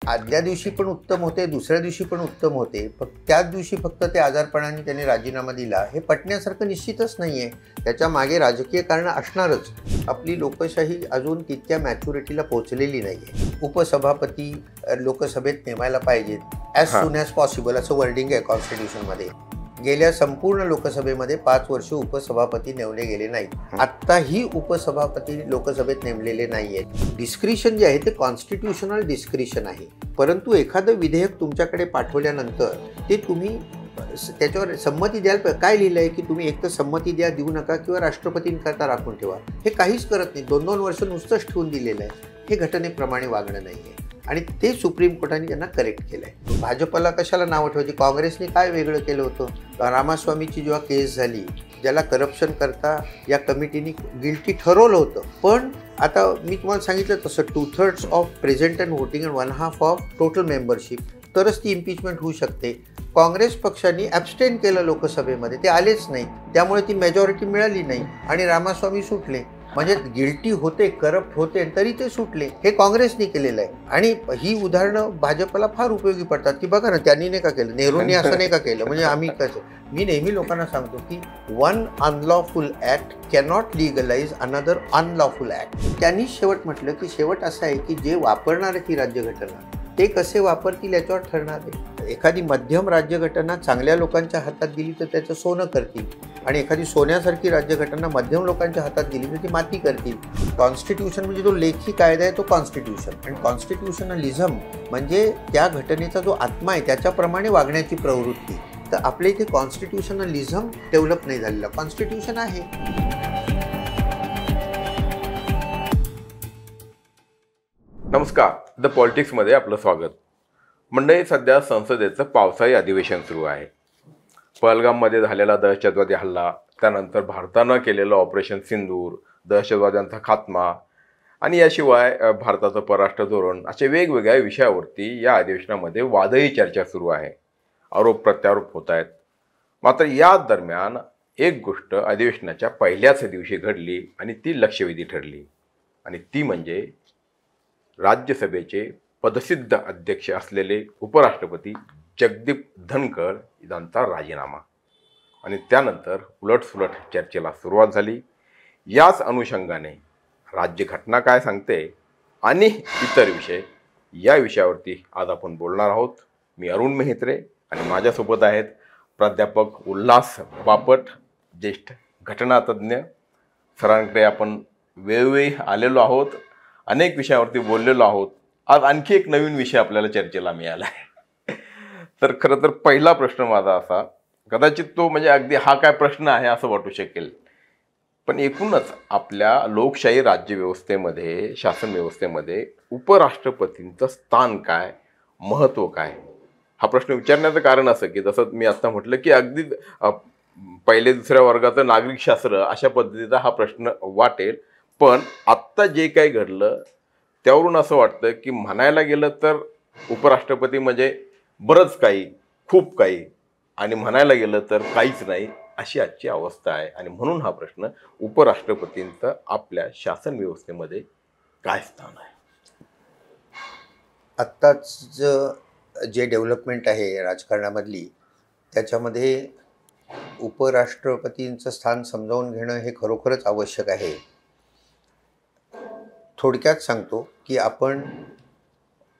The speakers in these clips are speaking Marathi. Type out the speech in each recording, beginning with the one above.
आदल्या दिवशी पण उत्तम होते, दुसऱ्या दिवशी पण उत्तम होते, पण त्याच दिवशी फक्त ते आजारपणाने त्यांनी राजीनामा दिला हे पटण्यासारखं निश्चितच नाही आहे. त्याच्या मागे राजकीय कारणं असणारच. आपली लोकशाही अजून तितक्या मॅच्युरिटीला पोहोचलेली नाही आहे. उपसभापती लोकसभेत नेमायला पाहिजेत ॲज सून ॲज पॉसिबल असं वर्डिंग आहे कॉन्स्टिट्यूशनमध्ये. गेल्या संपूर्ण लोकसभेमध्ये 5 वर्ष उपसभापती नेमले गेले नाहीत. आत्ताही उपसभापती लोकसभेत नेमलेले नाही आहेत. डिस्क्रिशन जे आहे ते कॉन्स्टिट्यूशनल डिस्क्रिशन आहे, परंतु एखादं विधेयक तुमच्याकडे पाठवल्यानंतर ते तुम्ही त्याच्यावर संमती द्याल. काय लिहिलं आहे की तुम्ही एक तर संमती द्या, देऊ नका, किंवा राष्ट्रपतींकरता राखून ठेवा. हे काहीच करत नाही. 2-2 वर्ष नुसतंच ठेवून दिलेलं आहे. हे घटनेप्रमाणे वागणं नाही आहे आणि ते सुप्रीम कोर्टाने त्यांना करेक्ट केलं आहे. भाजपला कशाला नावं ठेवायची? काँग्रेसने काय वेगळं केलं होतं? रामास्वामीची जेव्हा केस झाली, ज्याला करप्शन करता या कमिटीने गिल्टी ठरवलं होतं, पण आता मी तुम्हाला सांगितलं तसं 2/3 of present and voting and 1/2 of total membership, तरच ती इम्पिचमेंट होऊ शकते. काँग्रेस पक्षाने ॲब्स्टेन केलं लोकसभेमध्ये, ते आलेच नाही, त्यामुळे ती मेजॉरिटी मिळाली नाही आणि रामास्वामी सुटले. म्हणजे गिल्टी होते, करप्ट होते, तरी ते सुटले. हे काँग्रेसने केलेलं आहे. आणि ही उदाहरणं भाजपला फार उपयोगी पडतात की बघा ना, त्यांनी नाही का केलं, नेहरूंनी असं नाही का केलं, म्हणजे आम्ही कसं. मी नेहमी लोकांना सांगतो की one unlawful act cannot legalise another unlawful act. त्यांनी शेवट म्हटलं की शेवट असं आहे की जे वापरणार आहे ती राज्यघटना ते कसे वापरतील याच्यावर ठरणार आहे. एखादी मध्यम राज्यघटना चांगल्या लोकांच्या हातात दिली तर त्याचं सोनं करतील, आणि एखादी सोन्यासारखी राज्यघटना मध्यम लोकांच्या हातात दिली तर ती माती करतील. कॉन्स्टिट्यूशन म्हणजे जो लेखी कायदा आहे तो कॉन्स्टिट्यूशन, आणि कॉन्स्टिट्यूशनलिझम म्हणजे त्या घटनेचा जो आत्मा आहे त्याच्याप्रमाणे वागण्याची प्रवृत्ती. तर आपल्या इथे कॉन्स्टिट्यूशनलिझम डेव्हलप नाही झालेलं, कॉन्स्टिट्यूशन आहे. नमस्कार, द पॉलिटिक्समध्ये आपलं स्वागत. मंडळी, सध्या संसदेचं पावसाळी अधिवेशन सुरू आहे. पहलगाममध्ये झालेला दहशतवादी हल्ला, त्यानंतर भारतानं केलेलं ऑपरेशन सिंदूर, दहशतवाद्यांचा खात्मा, आणि याशिवाय भारताचं परराष्ट्र धोरण, अशा वेगवेगळ्या विषयावरती या अधिवेशनामध्ये वादळी चर्चा सुरू आहे. आरोप प्रत्यारोप होत आहेत. मात्र या दरम्यान एक गोष्ट अधिवेशनाच्या पहिल्याच दिवशी घडली आणि ती लक्षवेधी ठरली, आणि ती म्हणजे राज्यसभेचे पदसिद्ध अध्यक्ष असलेले उपराष्ट्रपती जगदीप धनखड यांचा राजीनामा. आणि त्यानंतर उलटसुलट चर्चेला सुरुवात झाली. याच अनुषंगाने राज्यघटना काय सांगते आणि इतर विषय, या विषयावरती आज आपण बोलणार आहोत. मी अरुण मेहत्रे आणि माझ्यासोबत आहेत प्राध्यापक उल्हास बापट, ज्येष्ठ घटनातज्ञ. सरांकडे आपण वेळोवेळी आलेलो आहोत, अनेक विषयावरती बोललेलो आहोत. आज आणखी एक नवीन विषय आपल्याला चर्चेला मिळाला आहे. तर खरं तर पहिला प्रश्न माझा असा, कदाचित तो म्हणजे अगदी हा काय प्रश्न आहे असं वाटू शकेल, पण एकूणच आपल्या लोकशाही राज्यव्यवस्थेमध्ये, शासन व्यवस्थेमध्ये उपराष्ट्रपतींचं स्थान काय, महत्त्व काय, हा प्रश्न विचारण्याचं कारण असं की जसं मी आता म्हटलं की अगदी पहिले दुसऱ्या वर्गाचं नागरिकशास्त्र अशा पद्धतीचा हा प्रश्न वाटेल. पण आत्ता जे काही घडलं त्यावरून असं वाटतं की म्हणायला गेलं तर उपराष्ट्रपती म्हणजे बरंच काही, खूप काही, आणि म्हणायला गेलं तर काहीच नाही, अशी आजची अवस्था आहे. आणि म्हणून हा प्रश्न, उपराष्ट्रपतींचं आपल्या शासन व्यवस्थेमध्ये काय स्थान आहे? आत्ताच जे डेव्हलपमेंट आहे राजकारणामधली, त्याच्यामध्ये उपराष्ट्रपतींचं स्थान समजावून घेणं हे खरोखरच आवश्यक आहे. थोडक्यात सांगतो की आपण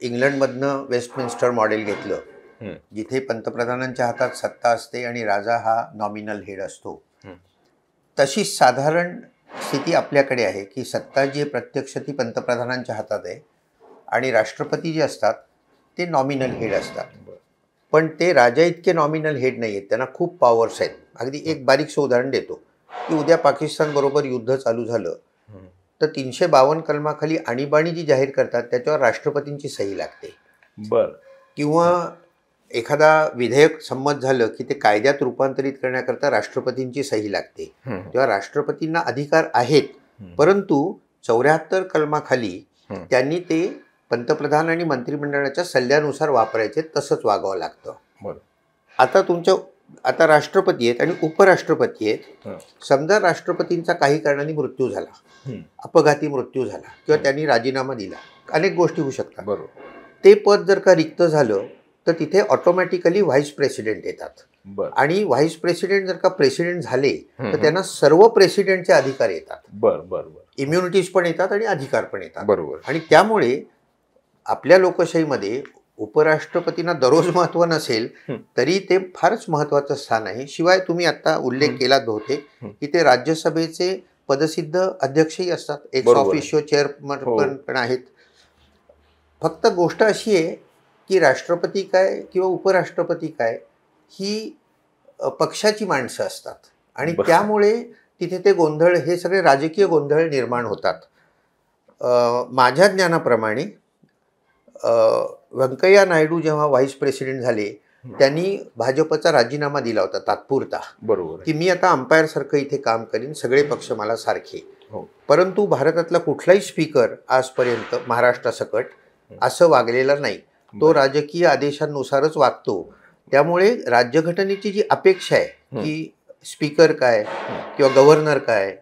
इंग्लंडमधनं वेस्टमिन्स्टर मॉडेल घेतलं, जिथे पंतप्रधानांच्या हातात सत्ता असते आणि राजा हा नॉमिनल हेड असतो. तशी साधारण स्थिती आपल्याकडे आहे की सत्ता जी आहे प्रत्यक्ष ती पंतप्रधानांच्या हातात आहे, आणि राष्ट्रपती जे असतात ते नॉमिनल हेड असतात. पण ते राजा इतके नॉमिनल हेड नाही आहेत, त्यांना खूप पॉवर्स आहेत. अगदी एक बारीकसं उदाहरण देतो की उद्या पाकिस्तानबरोबर युद्ध चालू झालं तर 352 कलमाखाली आणीबाणी जी जाहीर करतात त्याच्यावर राष्ट्रपतींची सही लागते. किंवा एखादा विधेयक संमत झालं की ते कायद्यात रूपांतरित करण्याकरता राष्ट्रपतींची सही लागते. तेव्हा राष्ट्रपतींना अधिकार आहेत, परंतु 74 कलमाखाली त्यांनी ते पंतप्रधान आणि मंत्रिमंडळाच्या सल्ल्यानुसार वापरायचे, तसंच वागावं लागतं. आता राष्ट्रपती आहेत आणि उपराष्ट्रपती आहेत. समजा राष्ट्रपतींचा काही कारणाने मृत्यू झाला, अपघाती मृत्यू झाला, किंवा त्यांनी राजीनामा दिला, अनेक गोष्टी होऊ शकतात. बरोबर. ते पद जर का रिक्त झालं तर तिथे ऑटोमॅटिकली व्हाईस प्रेसिडेंट येतात. बर आणि व्हाईस प्रेसिडेंट जर का प्रेसिडेंट झाले हम्म, तर त्यांना सर्व प्रेसिडेंटचे अधिकार येतात. बर बर बर इम्युनिटीज पण येतात आणि अधिकार पण येतात. बरोबर. आणि त्यामुळे आपल्या लोकशाहीमध्ये उपराष्ट्रपतींना दररोज महत्त्व नसेल हं. तरी ते फारच महत्त्वाचं स्थान आहे. शिवाय तुम्ही आता उल्लेख हं. केलात बहुतेक हं. की ते राज्यसभेचे पदसिद्ध अध्यक्षही असतात, एक्स बरोबर आहे. ऑफिशियो चेअरमन हो. पण आहेत. फक्त गोष्ट अशी आहे की राष्ट्रपती काय किंवा उपराष्ट्रपती काय ही पक्षाची माणसं असतात आणि बरं. त्यामुळे तिथे ते गोंधळ, हे सगळे राजकीय गोंधळ निर्माण होतात. माझ्या ज्ञानाप्रमाणे व्यंकय्या नायडू जेव्हा व्हाईस प्रेसिडेंट झाले त्यांनी भाजपचा राजीनामा दिला होता तात्पुरता, बरोबर आहे. की मी आता अंपायरसारखं इथे काम करीन, सगळे पक्ष मला सारखे. हो. परंतु भारतातला कुठलाही स्पीकर आजपर्यंत महाराष्ट्रासकट असं वागलेला नाही. तो राजकीय आदेशांनुसारच वागतो. त्यामुळे राज्यघटनेची जी अपेक्षा आहे की स्पीकर काय किंवा गव्हर्नर काय,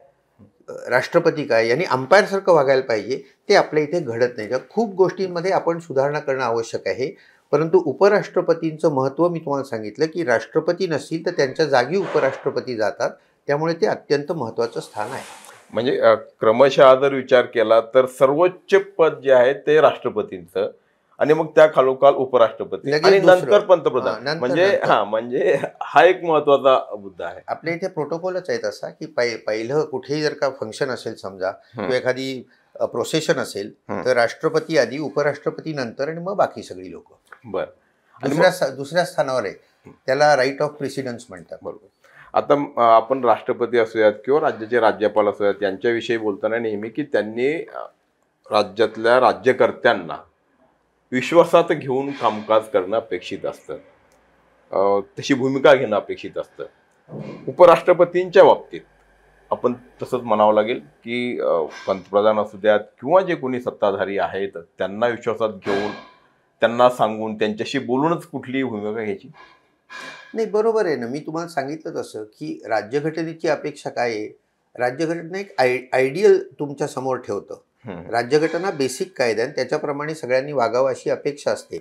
राष्ट्रपती काय यांनी अंपायरसारखं वागायला पाहिजे, ते आपल्या इथे घडत नाही. खूप गोष्टींमध्ये आपण सुधारणा करणं आवश्यक आहे. परंतु उपराष्ट्रपतींचं महत्त्व मी तुम्हाला सांगितलं की राष्ट्रपती नसतील तर त्यांच्या जागी उपराष्ट्रपती जातात. त्यामुळे ते अत्यंत महत्त्वाचं स्थान आहे. म्हणजे क्रमशः जर विचार केला तर सर्वोच्च पद जे आहे ते राष्ट्रपतींचं आणि मग त्या खालोखाल उपराष्ट्रपती लगेच आणि दुसरं. नंतर पंतप्रधान. नंतर- म्हणजे नंतर. म्हणजे हा एक महत्वाचा मुद्दा आहे. आपल्या इथे प्रोटोकॉलच आहे तसा की पहिलं कुठेही जर का फंक्शन असेल समजा किंवा एखादी प्रोसेशन असेल तर राष्ट्रपती आधी, उपराष्ट्रपती नंतर आणि मग बाकी सगळी लोक. बर दुसऱ्या स्थानावर आहे. त्याला राईट ऑफ प्रेसिडेन्स म्हणतात. बरोबर. आता आपण राष्ट्रपती असूयात किंवा राज्याचे राज्यपाल असूयात यांच्याविषयी बोलताना नेहमी की त्यांनी राज्यातल्या राज्यकर्त्यांना विश्वासात घेऊन कामकाज करणं अपेक्षित असतं, तशी भूमिका घेणं अपेक्षित असतं. उपराष्ट्रपतींच्या बाबतीत आपण तसंच म्हणावं लागेल की पंतप्रधान असू द्यात किंवा जे कोणी सत्ताधारी आहेत त्यांना विश्वासात घेऊन, त्यांना सांगून, त्यांच्याशी बोलूनच कुठलीही भूमिका घ्यायची. नाही, बरोबर आहे ना. मी तुम्हाला सांगितलं तसं की राज्यघटनेची अपेक्षा काय आहे. राज्यघटना एक आयडियल तुमच्या समोर ठेवतं. राज्यघटना बेसिक कायदा आणि त्याच्याप्रमाणे सगळ्यांनी वागावं अशी अपेक्षा असते.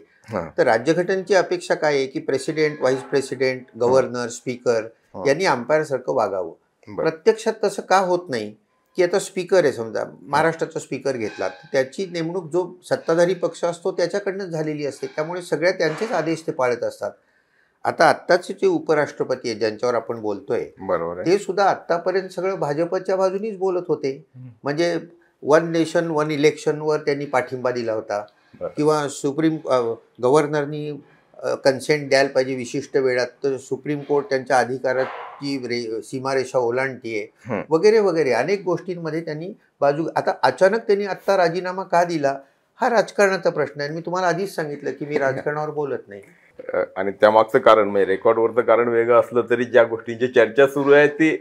तर राज्यघटनेची अपेक्षा काय आहे की president, vice president, governor, speaker यांनी अंपायरसारखं वागावं. प्रत्यक्षात तसं का होत नाही की आता स्पीकर आहे, समजा महाराष्ट्राचा स्पीकर घेतला तर त्याची नेमणूक जो सत्ताधारी पक्ष असतो त्याच्याकडनंच झालेली असते. त्यामुळे सगळ्या त्यांचेच आदेश ते पाळत असतात. आता आत्ताचे जे उपराष्ट्रपती आहेत ज्यांच्यावर आपण बोलतोय बरोबर आहे. ते सुद्धा आत्तापर्यंत सगळं भाजपच्या बाजूनीच बोलत होते. म्हणजे वन नेशन वन इलेक्शनवर त्यांनी पाठिंबा दिला होता किंवा सुप्रीम गव्हर्नरनी कन्सेंट द्यायला पाहिजे विशिष्ट वेळात, तर सुप्रीम कोर्ट त्यांच्या अधिकाराची सीमारेषा ओलांडतीये वगैरे वगैरे अनेक गोष्टींमध्ये त्यांनी बाजू. आता अचानक त्यांनी आत्ता राजीनामा का दिला हा राजकारणाचा प्रश्न आहे. मी तुम्हाला आधीच सांगितलं की मी राजकारणावर बोलत नाही. आणि त्यामागचं कारण म्हणजे रेकॉर्डवरचं कारण वेगळं असलं तरी ज्या गोष्टींची चर्चा सुरू आहे ती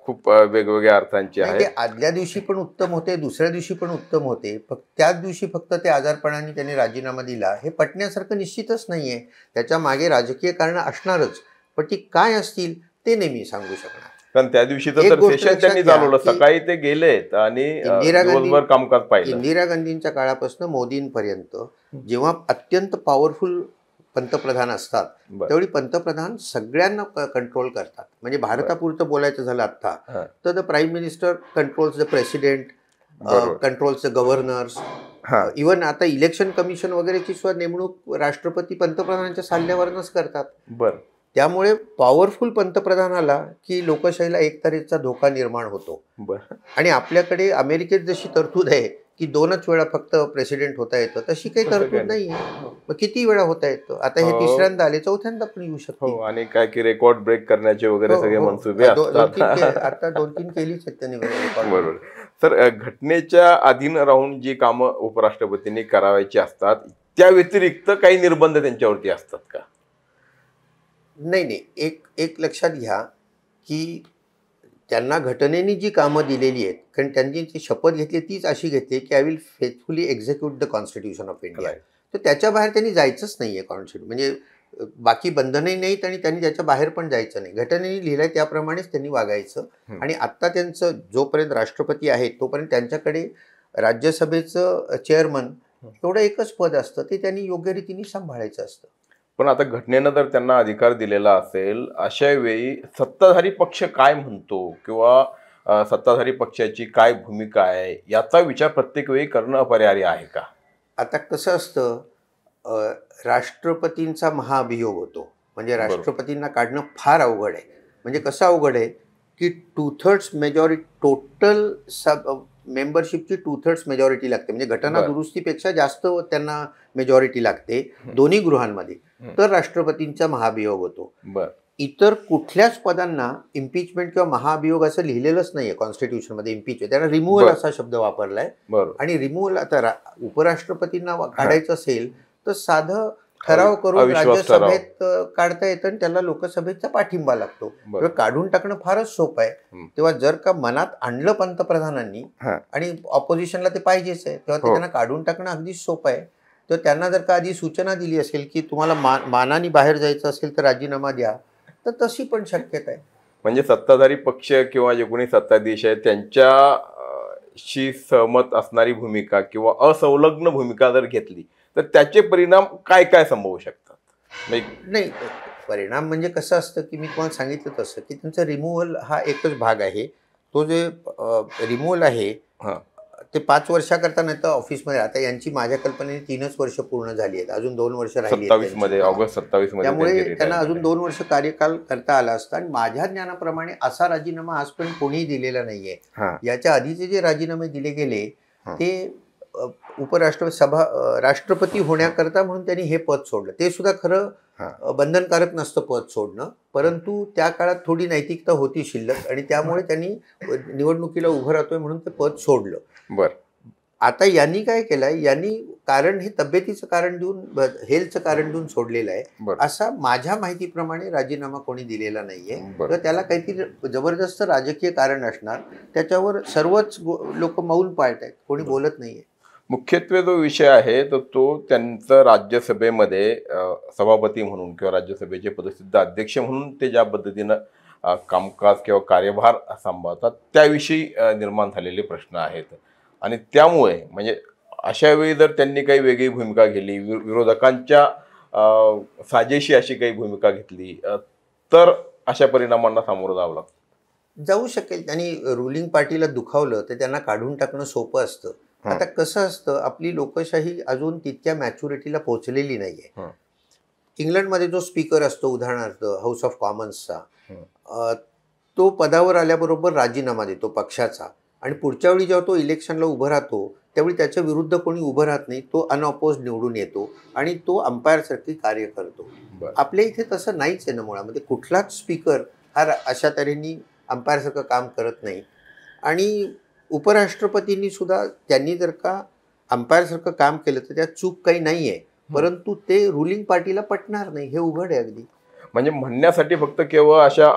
खूप वेगवेगळ्या अर्थांची आहे. ते आदल्या दिवशी पण उत्तम होते, दुसऱ्या दिवशी पण उत्तम होते. फक्त त्याच दिवशी फक्त ते आजारपणाने त्यांनी राजीनामा दिला हे पटण्यासारखं निश्चितच नाहीये. त्याच्या मागे राजकीय कारणं असणारच, पण ती काय असतील ते नेहमी सांगू शकणार. कारण त्या दिवशी तर सेशन त्यांनी चालवलं, सकाळी ते गेलेत आणि दिवसभर कामकाज पाहिलं. इंदिरा गांधींच्या काळापासून मोदींपर्यंत जेव्हा अत्यंत पॉवरफुल पंतप्रधान असतात त्यावेळी पंतप्रधान सगळ्यांना कंट्रोल करतात. म्हणजे भारतापुरतं बोलायचं झालं आता तर the prime minister controls the president, controls the governor's. Even आता इलेक्शन कमिशन वगैरेची सुद्धा नेमणूक राष्ट्रपती पंतप्रधानांच्या सल्ल्यावरच करतात. त्यामुळे पॉवरफुल पंतप्रधान आला की लोकशाहीला एकतऱ्हेचा धोका निर्माण होतो. आणि आपल्याकडे अमेरिकेत जशी तरतूद आहे की 2च वेळा फक्त प्रेसिडेंट होता येतं, तशी काही तरतूद नाही आहे. मग किती वेळा होता येतं. आता हे तिसऱ्यांदा आले, चौथ्यांदा पण येऊ शकतो. आणि काय की रेकॉर्ड ब्रेक करण्याचे वगैरे सगळे मनसुबे असतात. आता 2-3 केलीच आहेत त्यांनी. बरोबर. तर घटनेच्या अधीन राहून जी कामं उपराष्ट्रपतींनी करावायची असतात त्या व्यतिरिक्त काही निर्बंध त्यांच्यावरती असतात का? नाही. एक लक्षात घ्या की त्यांना घटनेने जी कामं दिलेली आहेत, कारण त्यांनी जी शपथ घेतली तीच अशी घेतली की I will faithfully execute the constitution of India. तर त्याच्या बाहेर त्यांनी जायचंच नाहीये. कॉन्स्टिट्यूशन म्हणजे बाकी बंधनही नाहीत आणि त्यांनी त्याच्या बाहेर पण जायचं नाही. घटनेने लिहिलंय त्याप्रमाणेच त्यांनी वागायचं. आणि आत्ता त्यांचं जोपर्यंत राष्ट्रपती आहेत तोपर्यंत त्यांच्याकडे राज्यसभेचं चेअरमन एवढं एकच पद असतं, ते त्यांनी योग्य रीतीने सांभाळायचं असतं. पण आता घटनेनं जर त्यांना अधिकार दिलेला असेल, अशा वेळी सत्ताधारी पक्ष काय म्हणतो किंवा सत्ताधारी पक्षाची काय भूमिका आहे, याचा विचार प्रत्येक वेळी करणं अपरिहार्य आहे का? आता कसं असतं, राष्ट्रपतींचा महाअभियोग होतो, म्हणजे राष्ट्रपतींना काढणं फार अवघड आहे. म्हणजे कसं अवघड आहे की 2/3 मेजॉरिटी, टोटल मेंबरशिपची 2/3 मेजॉरिटी लागते, म्हणजे घटना दुरुस्तीपेक्षा जास्त त्यांना मेजॉरिटी लागते दोन्ही गृहांमध्ये, तर राष्ट्रपतींचा महाभियोग होतो. इतर कुठल्याच पदांना इम्पीचमेंट किंवा महाअभियोग असं लिहिलेलंच नाहीये कॉन्स्टिट्यूशनमध्ये. इम्पीच त्यांना रिमूव्हल असा शब्द वापरलाय. आणि रिमूव्हल आता उपराष्ट्रपतींना काढायचं असेल तर साधं ठराव करून राज्यसभेत काढता येतं आणि त्याला लोकसभेचा पाठिंबा लागतो. तेव्हा काढून टाकणं फारच सोपं आहे. तेव्हा जर का मनात आणलं पंतप्रधानांनी आणि ऑपोजिशनला ते पाहिजेच आहे, तेव्हा ते त्यांना काढून टाकणं अगदी सोपं आहे. तर त्यांना जर का आधी सूचना दिली असेल की तुम्हाला मानाने बाहेर जायचं असेल तर राजीनामा द्या, तर तशी पण शक्यता आहे. म्हणजे सत्ताधारी पक्ष किंवा जे कोणी सत्ताधीश आहे त्यांच्याशी सहमत असणारी भूमिका किंवा असंलग्न भूमिका जर घेतली तर त्याचे परिणाम काय काय संभवू शकतात? नाही, परिणाम म्हणजे कसं असतं की मी तुम्हाला सांगितलं तसं की त्यांचं रिमूव्हल हा एकच भाग आहे. तो जे रिमूव्हल आहे ते 5 वर्षाकरता, नाही तर ऑफिसमध्ये. आता यांची माझ्या कल्पनेने 3च वर्ष पूर्ण झाली आहेत, अजून 2 वर्ष राहिली आहेत, ऑगस्ट 27 मध्ये. त्यामुळे त्यांना अजून 2 वर्ष कार्यकाल करता आला असता. आणि माझ्या ज्ञानाप्रमाणे असा राजीनामा आजपर्यंत कोणीही दिलेला नाहीये. याच्या आधीचे जे राजीनामे दिले गेले ते राष्ट्रपती होण्याकरता म्हणून त्यांनी हे पद सोडलं. ते सुद्धा खरं बंधनकारक नसतं पद सोडणं, परंतु त्या काळात थोडी नैतिकता होती शिल्लक आणि त्यामुळे त्यांनी निवडणुकीला उभं राहतोय म्हणून ते पद सोडलं. आता यांनी काय केलंय, यांनी कारण हे तब्येतीचं कारण देऊन, हेल्थचं कारण देऊन सोडलेलं आहे. असा माझ्या माहितीप्रमाणे राजीनामा कोणी दिलेला नाहीये. तर त्याला काहीतरी जबरदस्त राजकीय कारण असणार, त्याच्यावर सर्वच लोक मौन पाळत आहेत, कोणी बोलत नाहीये. मुख्यत्वे जो विषय आहे तर तो त्यांचं राज्यसभेमध्ये सभापती म्हणून किंवा राज्यसभेचे पदसिद्ध अध्यक्ष म्हणून ते ज्या पद्धतीनं कामकाज किंवा कार्यभार सांभाळतात त्याविषयी निर्माण झालेले प्रश्न आहेत. आणि त्यामुळे म्हणजे अशा वेळी जर त्यांनी काही वेगळी भूमिका घेतली, विरोधकांच्या साजेशी अशी काही भूमिका घेतली तर अशा परिणामांना सामोरं जावं जाऊ शकेल. त्यांनी रुलिंग पार्टीला दुखावलं तर त्यांना काढून टाकणं सोपं असतं. आता कसं असतं, आपली लोकशाही अजून तितक्या मॅच्युरिटीला पोहोचलेली नाहीये. इंग्लंडमध्ये जो स्पीकर असतो, उदाहरणार्थ हाऊस ऑफ कॉमन्सचा, तो पदावर आल्याबरोबर राजीनामा देतो पक्षाचा आणि पुढच्या वेळी जेव्हा तो इलेक्शनला उभं राहतो त्यावेळी त्याच्या विरुद्ध कोणी उभं राहत नाही, तो अनअपोज निवडून येतो आणि तो अंपायरसारखी कार्य करतो. आपल्या इथे तसं नाहीच आहे ना. मुळामध्ये कुठलाच स्पीकर हा अशा तऱ्हेने अंपायरसारखं काम करत नाही. आणि उपराष्ट्रपतींनी सुद्धा त्यांनी जर का अंपायरसारखं काम केलं तर त्यात चूक काही नाही आहे, परंतु ते रुलिंग पार्टीला पटणार नाही, हे उघड आहे अगदी. म्हणजे म्हणण्यासाठी फक्त केवळ अशा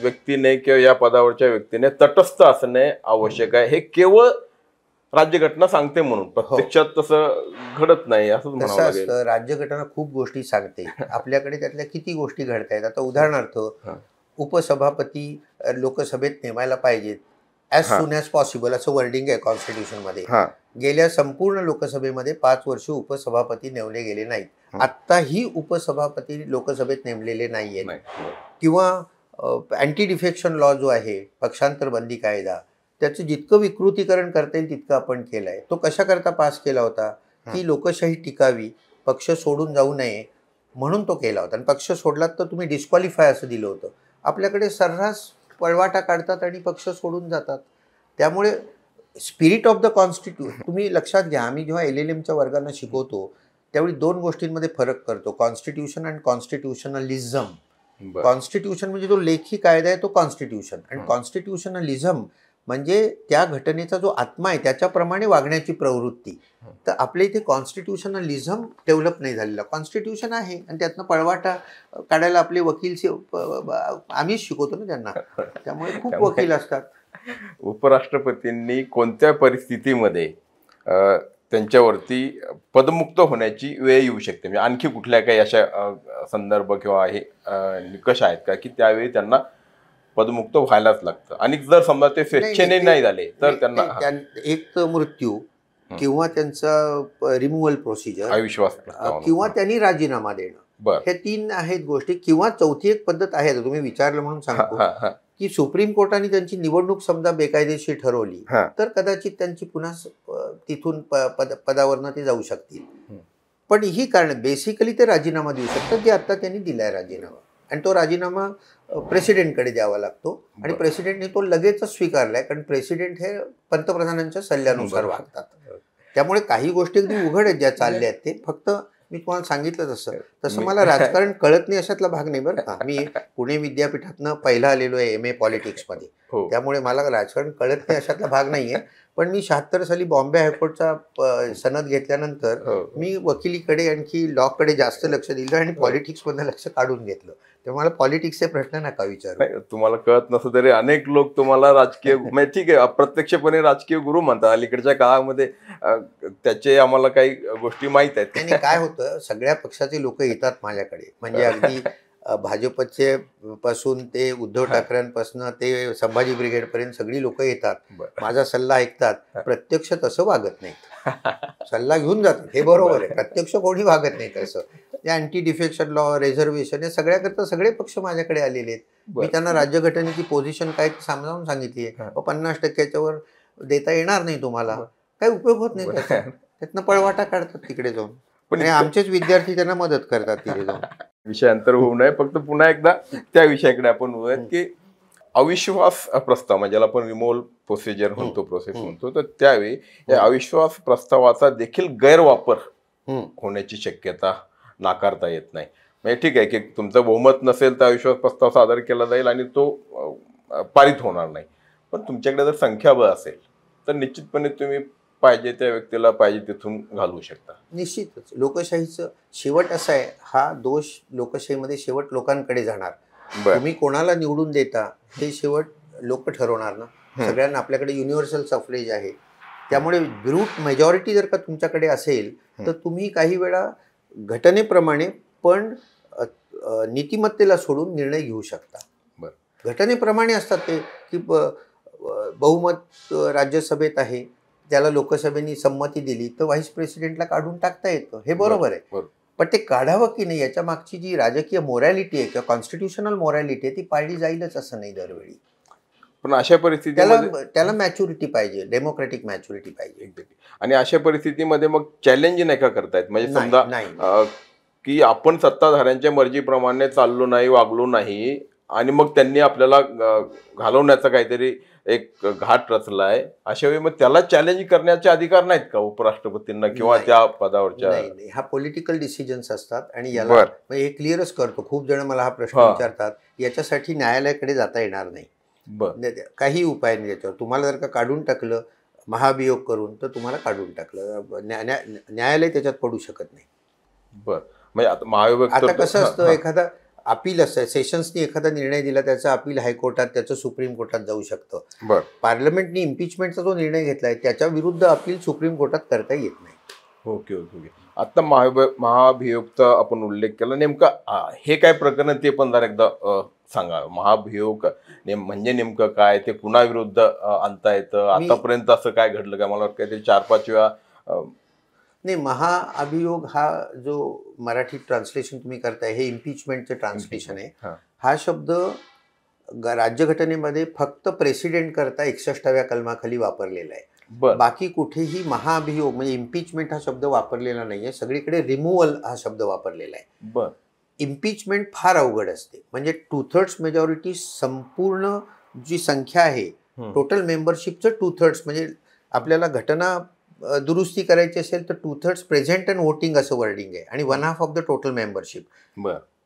व्यक्तीने किंवा या पदावरच्या व्यक्तीने तटस्थ असणे आवश्यक आहे, हे केवळ राज्यघटना सांगते म्हणून प्रत्यक्षात तसं घडत नाही असंच म्हणावं लागेल. राज्यघटना खूप गोष्टी सांगते, आपल्याकडे त्यातल्या किती गोष्टी घडतायत. आता उदाहरणार्थ उपसभापती लोकसभेत नेमायला पाहिजेत ॲज सून ॲज पॉसिबल असं वर्डिंग आहे कॉन्स्टिट्यूशनमध्ये. गेल्या संपूर्ण लोकसभेमध्ये 5 वर्ष उपसभापती नेमले गेले नाहीत. आत्ताही उपसभापती लोकसभेत नेमलेले नाहीयेत. किंवा अँटी डिफेक्शन लॉ जो आहे, पक्षांतर बंदी कायदा, त्याचं जितकं विकृतीकरण करता येईल तितकं आपण केलं आहे. तो कशाकरता पास केला होता की लोकशाही टिकावी, पक्ष सोडून जाऊ नये म्हणून तो केला होता. आणि पक्ष सोडलात तर तुम्ही डिस्क्वालिफाय असं दिलं होतं. आपल्याकडे सर्रास पळवाटा काढतात आणि पक्ष सोडून जातात. त्यामुळे स्पिरिट ऑफ द कॉन्स्टिट्यूशन तुम्ही लक्षात घ्या. आम्ही जेव्हा LLMच्या वर्गांना शिकवतो त्यावेळी 2 गोष्टींमध्ये फरक करतो, कॉन्स्टिट्यूशन आणि कॉन्स्टिट्यूशनलिझम. कॉन्स्टिट्यूशन म्हणजे जो लेखी कायदा आहे तो कॉन्स्टिट्यूशन, आणि कॉन्स्टिट्यूशनलिझम म्हणजे त्या घटनेचा जो आत्मा आहे त्याच्याप्रमाणे वागण्याची प्रवृत्ती. तर आपल्या इथे कॉन्स्टिट्यूशनलिझम डेव्हलप नाही झालेला. कॉन्स्टिट्यूशन आहे आणि त्यातनं पळवाटा काढायला आपले वकील आम्हीच शिकवतो ना त्यांना, त्यामुळे खूप वकील असतात. उपराष्ट्रपतींनी कोणत्या परिस्थितीमध्ये त्यांच्यावरती पदमुक्त होण्याची वेळ येऊ शकते, म्हणजे आणखी कुठल्या काही अशा संदर्भ किंवा हे निकष आहेत का की त्यावेळी त्यांना पदमुक्त व्हायलाच लागतं? आणि जर समजा ते स्वेच्छेने नाही झाले तर त्यांना एक तर मृत्यू, किंवा त्यांचा रिमूव्हल प्रोसिजर अविश्वास प्रस्ताव किंवा त्यांनी राजीनामा देणं, हे 3 आहेत गोष्टी. किंवा चौथी एक पद्धत आहे, तुम्ही विचारलं म्हणून सांगतो, की सुप्रीम कोर्टाने त्यांची निवडणूक समजा बेकायदेशीर ठरवली तर कदाचित त्यांची पुन्हा तिथून पदावरनं ते जाऊ शकतील. पण ही कारण बेसिकली ते राजीनामा देऊ शकतात, जे आता त्यांनी दिलाय राजीनामा, आणि तो राजीनामा प्रेसिडेंटकडे द्यावा लागतो. आणि प्रेसिडेंटने तो लगेचच स्वीकारलाय, कारण प्रेसिडेंट हे पंतप्रधानांच्या सल्ल्यानुसार वागतात. त्यामुळे काही गोष्टी अगदी उघड आहेत ज्या चालल्या आहेत. ते फक्त मी तुम्हाला सांगितलं तसं मला राजकारण कळत नाही अशातला भाग नाही बरं का. मी पुणे विद्यापीठातनं पहिला आलेलो आहे MA पॉलिटिक्समध्ये, त्यामुळे मला राजकारण कळत नाही अशातला भाग नाहीये. पण मी 76 साली बॉम्बे हायकोर्टचा सनद घेतल्यानंतर मी वकिलीकडे आणखी लॉकडे जास्त लक्ष दिलं आणि पॉलिटिक्समधनं लक्ष काढून घेतलं. त्यामुळे मला पॉलिटिक्सचे प्रश्न नका विचारू. तुम्हाला कळत नसतं तरी अनेक लोक तुम्हाला राजकीय म्हणजे ठीक आहे अप्रत्यक्षपणे राजकीय गुरु म्हणतात. अलीकडच्या काळामध्ये त्याचे आम्हाला काही गोष्टी माहीत आहेत. आणि काय होतं, सगळ्या पक्षाचे लोक येतात माझ्याकडे, म्हणजे अगदी भाजपचे पासून ते उद्धव ठाकरेंपासून ते संभाजी ब्रिगेडपर्यंत सगळी लोक येतात, माझा सल्ला ऐकतात. प्रत्यक्ष तसं वागत नाहीत, सल्ला घेऊन जातात, हे बरोबर आहे. प्रत्यक्ष कोणी वागत नाही तसं. ते अँटी डिफेक्शन लॉ, रिझर्वेशन, हे सगळ्याकरता सगळे पक्ष माझ्याकडे आलेले आहेत. मी त्यांना राज्यघटनेची पोझिशन काय समजावून सांगितली आहे. 50% वर देता येणार नाही तुम्हाला, काही उपयोग होत नाही त्याचा. त्यातनं पळवाटा काढतात तिकडे जाऊन, पण आमचेच विद्यार्थी त्यांना मदत करतात तिथे जाऊन. विषयांतर होऊ नये, फक्त पुन्हा एकदा त्या विषयाकडे आपण बोलूयात की अविश्वास प्रस्ताव म्हणजे ज्याला आपण रिमूव्हल प्रोसिजर म्हणतो, प्रोसेस म्हणतो, तर त्यावेळी या अविश्वास प्रस्तावाचा देखील गैरवापर होण्याची शक्यता नाकारता येत नाही. म्हणजे ठीक आहे की तुमचं बहुमत नसेल तर अविश्वास प्रस्ताव सादर केला जाईल आणि तो पारित होणार नाही. पण तुमच्याकडे जर संख्याबळ असेल तर निश्चितपणे तुम्ही पाहिजे त्या व्यक्तीला पाहिजे तिथून घालवू शकता. निश्चितच लोकशाहीचं शेवट असा आहे, हा दोष लोकशाहीमध्ये शेवट लोकांकडे जाणार. तुम्ही कोणाला निवडून देता हे शेवट लोक ठरवणार ना. सगळ्यांना आपल्याकडे युनिव्हर्सल सफरेज आहे, त्यामुळे ब्रूट मेजॉरिटी जर का तुमच्याकडे असेल तर तुम्ही काही वेळा घटनेप्रमाणे पण नीतिमत्तेला सोडून निर्णय घेऊ शकता. घटनेप्रमाणे असतात ते, की बहुमत राज्यसभेत आहे, त्याला लोकसभेने संमती दिली तर व्हाईस प्रेसिडेंटला काढून टाकता येतं, हे बरोबर आहे. पण ते काढावं की नाही याच्या मागची जी राजकीय मोरॅलिटी आहे किंवा कॉन्स्टिट्युशनल मोरॅलिटी आहे ती पाळली जाईलच असं नाही दरवेळी. पण अशा परिस्थितीमध्ये त्याला मॅच्युरिटी पाहिजे, डेमोक्रॅटिक मॅच्युरिटी पाहिजे. आणि अशा परिस्थितीमध्ये मग चॅलेंज नाही का करतायत, म्हणजे समजा की आपण सत्ताधाऱ्यांच्या मर्जीप्रमाणे चाललो नाही, वागलो नाही आणि मग त्यांनी आपल्याला घालवण्याचा काहीतरी एक घाट रचलाय, अशा वेळी मग त्याला चॅलेंज करण्याचे अधिकार नाहीत का उपराष्ट्रपतींना किंवा त्या पदावरच्या? नाही, हा पॉलिटिकल डिसिजन्स असतात आणि याला हे क्लिअरच करतो. खूप जण मला हा प्रश्न विचारतात, याच्यासाठी न्यायालयाकडे जाता येणार नाही. काही उपाय नाही याच्यावर. तुम्हाला जर का काढून टाकलं महाभियोग करून तर तुम्हाला काढून टाकलं, न्यायालय त्याच्यात पडू शकत नाही. म्हणजे आता कसं असतं, एखादा अपील असतं, सेशन्सनी एखादा निर्णय दिला, त्याचं अपील हायकोर्टात, त्याचं सुप्रीम कोर्टात जाऊ शकतं. पार्लमेंटनी इम्पिचमेंटचा जो निर्णय घेतलाय त्याच्या विरुद्ध अपील सुप्रीम कोर्टात करता येत नाही. Okay okay okay. आता महाभियोगचा आपण उल्लेख केला, नेमका हे काय प्रकरण ते पण जरा एकदा सांगा. महाभियोग म्हणजे नेमकं काय, ते कुणाविरुद्ध आणता येतं, आतापर्यंत असं काय घडलं का? मला वाटतं काहीतरी 4-5 वेळा नाही. महाअभियोग हा जो मराठी ट्रान्सलेशन तुम्ही करताय हे इम्पिचमेंटचं ट्रान्सलेशन आहे. हा शब्द राज्यघटनेमध्ये फक्त प्रेसिडेंट करता 61व्या कलमाखाली वापरलेला आहे. बाकी कुठेही महाअभियोग म्हणजे इम्पिचमेंट हा शब्द वापरलेला नाहीये. सगळीकडे रिमूव्हल हा शब्द वापरलेला आहे. इम्पिचमेंट फार अवघड असते, म्हणजे 2/3 मेजॉरिटी, संपूर्ण जी संख्या आहे टोटल मेंबरशिपचं 2/3, म्हणजे आपल्याला घटना दुरुस्ती करायची असेल तर 2/3 प्रेझेंट अँड वोटिंग असं वर्डिंग आहे आणि 1/2 ऑफ द टोटल मेंबरशिप.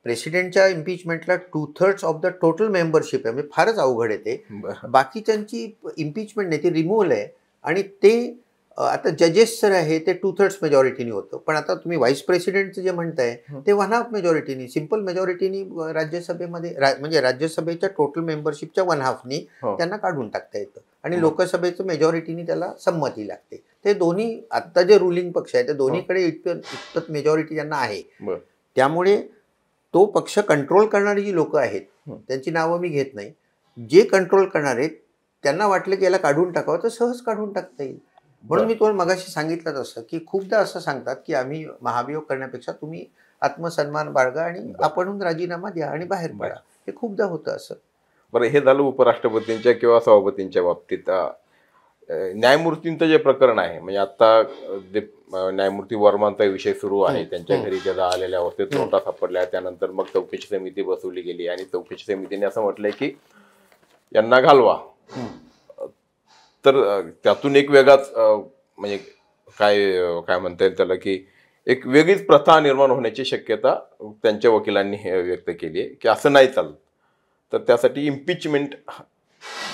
प्रेसिडेंटच्या इम्पिचमेंटला 2/3 ऑफ द टोटल मेंबरशिप आहे, म्हणजे फारच अवघड आहे ते. बाकीच्यांची इम्पिचमेंट नाही, ती रिमूव्हल आहे. आणि ते आता जजेस जर आहे ते 2/3 मेजॉरिटीनी होतं. पण आता तुम्ही व्हाईस प्रेसिडेंटचं जे म्हणताय ते 1/2 मेजॉरिटीनी, सिंपल मेजॉरिटीनी राज्यसभेमध्ये, म्हणजे राज्यसभेच्या टोटल मेंबरशिपच्या 1/2नी त्यांना काढून टाकता येतं आणि लोकसभेचं मेजॉरिटीनी त्याला संमती लागते. ते दोन्ही आता जे रुलिंग पक्ष आहे त्या दोन्हीकडे इतपत मेजॉरिटी त्यांना आहे. त्यामुळे तो पक्ष कंट्रोल करणारी जी लोक आहेत त्यांची नावं मी घेत नाही, जे कंट्रोल करणार आहेत त्यांना वाटलं की याला काढून टाकावं तर सहज काढून टाकता येईल. म्हणून मी तुम्हाला मगाशी सांगितलं तसं की खूपदा असं सांगतात की आम्ही महाभियोग करण्यापेक्षा तुम्ही आत्मसन्मान बाळगा आणि आपणहून राजीनामा द्या आणि बाहेर पडा. हे खूपदा होतं असं. बरं, हे झालं उपराष्ट्रपतींच्या किंवा सभापतींच्या बाबतीत. न्यायमूर्तींचं जे प्रकरण आहे, म्हणजे आता जे न्यायमूर्ती वर्मांचा विषय सुरू आहे, त्यांच्या घरी ज्या आलेल्या अवस्थेत नोटा सापडल्या, त्यानंतर मग चौकशी समिती बसवली गेली आणि चौकशी समितीने असं म्हटलंय की यांना घालवा. तर त्यातून एक वेगळाच म्हणजे काय म्हणता येईल त्याला, की एक वेगळीच प्रथा निर्माण होण्याची शक्यता त्यांच्या वकिलांनी व्यक्त केली आहे की असं नाही चालत. तर त्यासाठी इम्पिचमेंट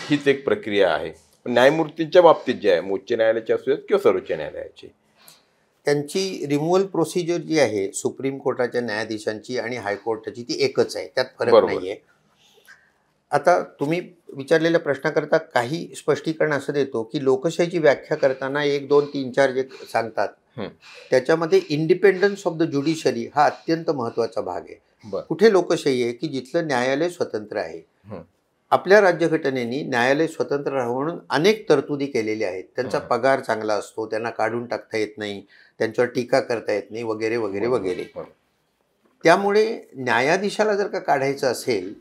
हीच एक प्रक्रिया आहे. न्यायमूर्तींच्या बाबतीत जे आहे, उच्च न्यायालयाची असूयात किंवा सर्वोच्च न्यायालयाची, त्यांची रिमूव्हल प्रोसिजर जी आहे सुप्रीम कोर्टाच्या न्यायाधीशांची आणि हायकोर्टाची ती एकच आहे, त्यात फरक नाहीये. आता तुम्ही विचारलेल्या प्रश्नाकरता काही स्पष्टीकरण असं देतो की लोकशाहीची व्याख्या करताना 1, 2, 3, 4 जे सांगतात त्याच्यामध्ये इंडिपेंडन्स ऑफ द ज्युडिशरी हा अत्यंत महत्वाचा भाग आहे. कुठे लोकशाही आहे की जिथलं न्यायालय स्वतंत्र आहे. आपल्या राज्यघटनेने न्यायालय स्वतंत्र राहावं म्हणून अनेक तरतुदी केलेल्या आहेत. त्यांचा पगार चांगला असतो, त्यांना काढून टाकता येत नाही, त्यांच्यावर टीका करता येत नाही, वगैरे वगैरे वगैरे. त्यामुळे न्यायाधीशाला जर का काढायचं असेल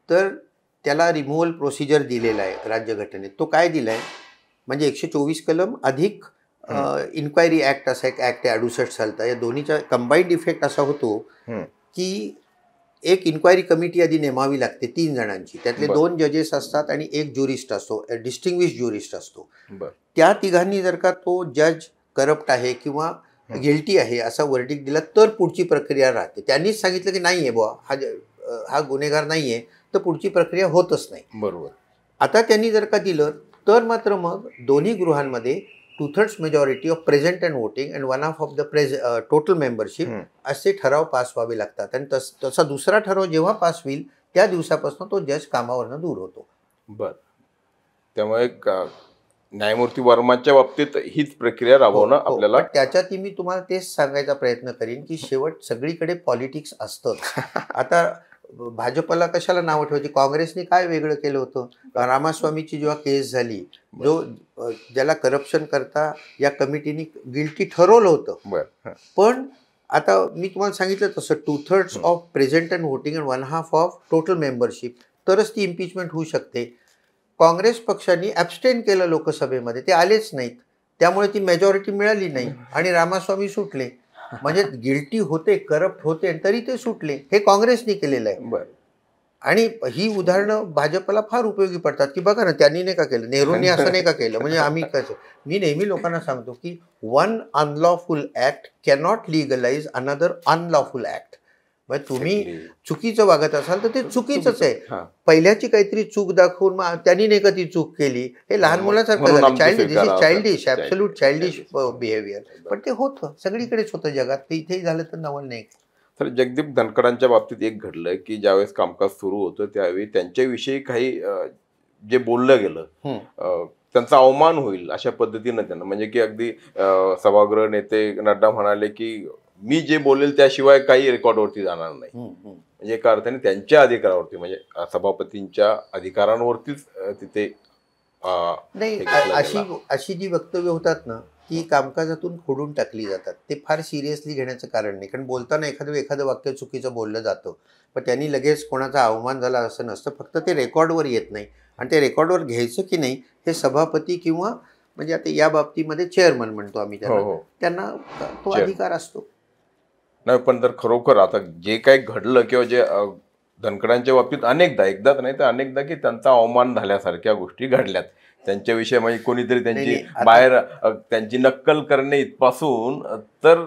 तर त्याला रिमूव्हल प्रोसिजर दिलेला आहे राज्यघटनेत. तो काय दिलाय म्हणजे 124 कलम अधिक इन्क्वायरी ऍक्ट असा एक ऍक्ट आहे 68 सालचा. या दोन्हीचा कंबाईंड इफेक्ट असा होतो की एक इन्क्वायरी कमिटी आधी नेमावी लागते 3 जणांची. त्यातले 2 जजेस असतात आणि 1 ज्युरिस्ट असतो, डिस्टिंग्विश ज्युरिस्ट असतो. त्या तिघांनी जर का तो जज करप्ट आहे किंवा गिल्टी आहे असा वर्डिक्ट दिला तर पुढची प्रक्रिया राहते. त्यांनीच सांगितलं की नाहीये बुवा हा गुन्हेगार नाहीये तर पुढची प्रक्रिया होतच नाही. बरोबर. आता त्यांनी जर का दिलं तर मात्र मग दोन्ही गृहांमध्ये 2/3 majority of present and voting and 1/2 of the total membership असे ठराव पास व्हावे लागतात. आणि तसा दुसरा ठराव जेव्हा पास होईल त्या दिवसापासून तो जज कामावरनं दूर होतो. बर. त्यामुळे न्यायमूर्ती वर्माच्या बाबतीत हीच प्रक्रिया राबवणं आपल्याला. त्याच्यात मी तुम्हाला तेच सांगायचा प्रयत्न करीन की शेवट सगळीकडे पॉलिटिक्स असतं. आता भाजपला कशाला नावं ठेवायची, काँग्रेसने काय वेगळं केलं होतं. रामास्वामीची जेव्हा केस झाली, ज्याला करप्शन करता या कमिटीने गिल्टी ठरवलं होतं. पण आता मी तुम्हाला सांगितलं तसं 2/3 of present and voting and 1/2 of total membership तरच ती इम्पिचमेंट होऊ शकते. काँग्रेस पक्षाने ॲब्स्टेन केलं लोकसभेमध्ये, ते आलेच नाहीत, त्यामुळे ती मेजॉरिटी मिळाली नाही आणि रामास्वामी सुटले. म्हणजे गिल्टी होते, करप्ट होते आणि तरी ते सुटले. हे काँग्रेसने केलेलं आहे. आणि ही उदाहरणं भाजपला फार उपयोगी पडतात की बघा ना त्यांनी नाही का केलं, नेहरूंनी असं नाही का केलं, म्हणजे आम्ही कसं. मी नेहमी लोकांना सांगतो की one unlawful act cannot legalise another unlawful act. म्हणजे तुम्ही चुकीचं वागत असाल तर ते चुकीचंच आहे. पहिल्याची काहीतरी चूक दाखवून मग त्यांनी नाही का ती चूक केली, हे लहान मुलासारखं झालं. Childish absolute childish behaviour. पण ते होतं, सगळीकडेच होतं जगात, ते इथेही झालं तर नवल नाही. तर जगदीप धनखडांच्या बाबतीत एक घडलं की ज्यावेळेस कामकाज सुरू होतं त्यावेळी त्यांच्याविषयी काही जे बोललं गेलं त्यांचा अवमान होईल अशा पद्धतीनं त्यांना, म्हणजे की अगदी सभागृह नेते नड्डा म्हणाले की मी जे बोलेल त्याशिवाय काही रेकॉर्डवरती जाणार नाही. म्हणजे एका अर्थाने त्यांच्या अधिकारावरती, म्हणजे सभापतींच्या अधिकारांवरतीच तिथे नाही. अशी जी वक्तव्य होतात ना ती कामकाजातून खोडून टाकली जातात. ते फार सिरियसली घेण्याचं कारण नाही, कारण बोलताना एखादं वाक्य चुकीचं बोललं जातं, पण त्यांनी लगेच कोणाचा अवमान झाला असं नसतं. फक्त ते रेकॉर्डवर येत नाही आणि ते रेकॉर्डवर घ्यायचं की नाही हे सभापती किंवा म्हणजे आता या बाबतीमध्ये चेअरमन म्हणतो आम्ही त्यांना तो अधिकार असतो. नाही, पण तर खरोखर आता जे काही घडलं किंवा जे धनखडांच्या बाबतीत एकदाच नाही तर अनेकदा की त्यांचा अवमान झाल्यासारख्या गोष्टी घडल्यात त्यांच्याविषयी. म्हणजे कोणीतरी त्यांची बाहेर त्यांची नक्कल करणे इथपासून तर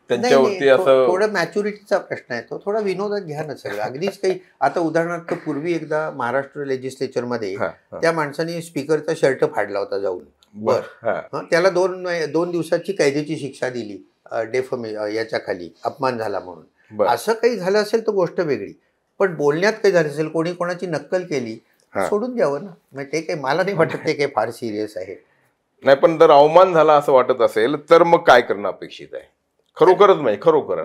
त्यांच्यावरती असं थोडं मॅच्युरिटीचा प्रश्न आहे. तो थोडा विनोदात घ्या ना सगळं. अगदीच काही आता उदाहरणार्थ पूर्वी एकदा महाराष्ट्र लेजिस्लेचरमध्ये त्या माणसाने स्पीकरचा शर्ट फाडला होता जाऊन. त्याला 2 दिवसाची कैदेची शिक्षा दिली याच्या खाली अपमान झाला म्हणून. असं काही झालं असेल तर गोष्ट वेगळी, पण बोलण्यात काही झालं असेल, कोणी कोणाची नक्कल केली, सोडून द्यावं ना. म्हणजे ते काही मला नाही वाटत ते काही फार सिरियस आहे. नाही, पण जर अवमान झाला असं वाटत असेल तर मग काय करणं अपेक्षित आहे खरोखरच. म्हणजे खरोखर